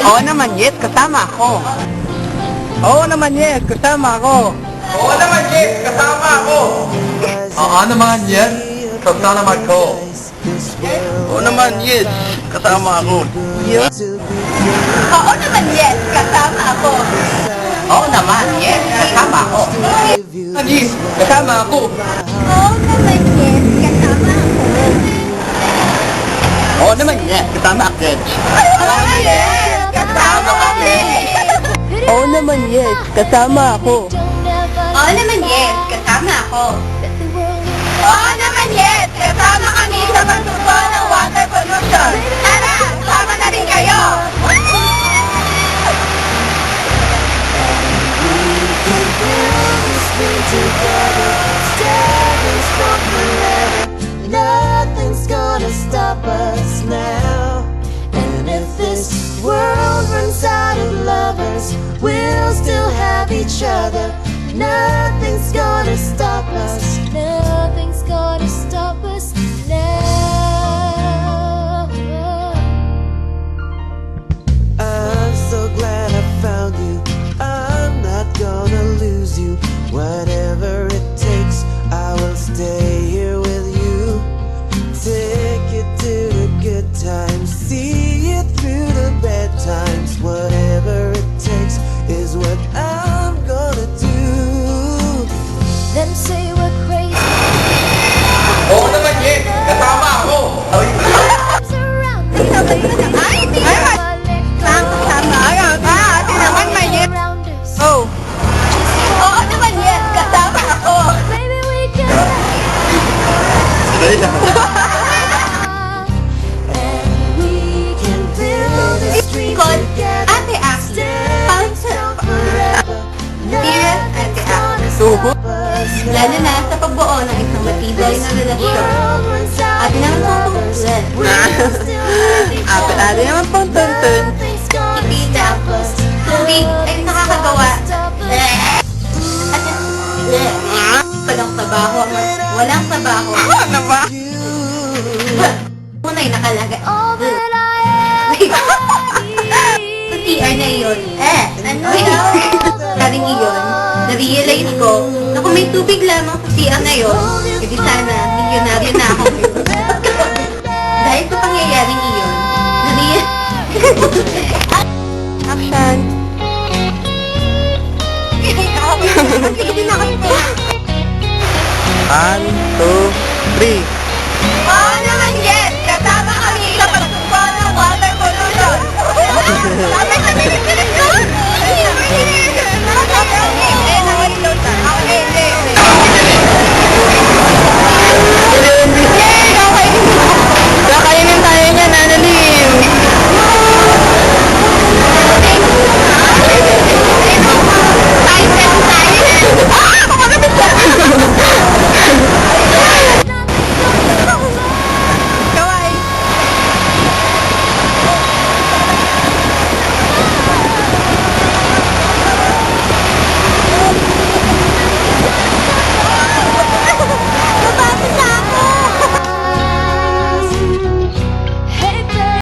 Oo naman, yes, kasama ako. Oo naman, yes, kasama ako. Oo naman, yes, kasama ako. Oo naman, yes, kasama ako. Oo naman, yes, kasama ako. Oo naman, yes, kasama ako. Oo naman, yes, kasama ako. Yes, kasama ako. Oo naman, yes, kasama ako. Oo naman, yes, kasama ako. Oo naman, yes, kasama kami. Oo naman, yes, kasama ako. Oo naman, yes, kasama ako. Oo naman, yes, kasama kami sa pagtutuwa ng water pollution. Tara, sama na rin kayo. Nothing's gonna stop us now. And if this world runs out of lovers, we'll still have each other. Nothing's gonna stop us. Nothing's gonna stop us now. I'm so glad I found you. I'm not gonna lose you. Whatever it takes, I will stay here with you. Take it to the good times, see it through the bad times. Whatever it takes is what I'm gonna do. Them say we're crazy. Oo naman, yes, kasama ako. Ay, kasama. Ate naman, may yes. Oh. Oo naman, yes, kasama ako. Maybe we can Dali lang. and we can build a street Called together. Ate Aki. Sponsor. Dear Ate Aki. Subo. Lalo na sa pagbuo ng isang matibay na relasyon. Ate naman pong Ate naman pong tuntun. Hindi tapos. Tubig ay nakakagawa. Walang trabaho. Walang trabaho. Ano ba? Una'y nakalagay. Sa CR na iyon. Ano yun? Saring iyon, na-realize ko na kung may tubig lamang sa CR na yun, edi sana, milyonaryo na ako ngayon. Dahil sa pangyayaring iyon, Action! One, two, three.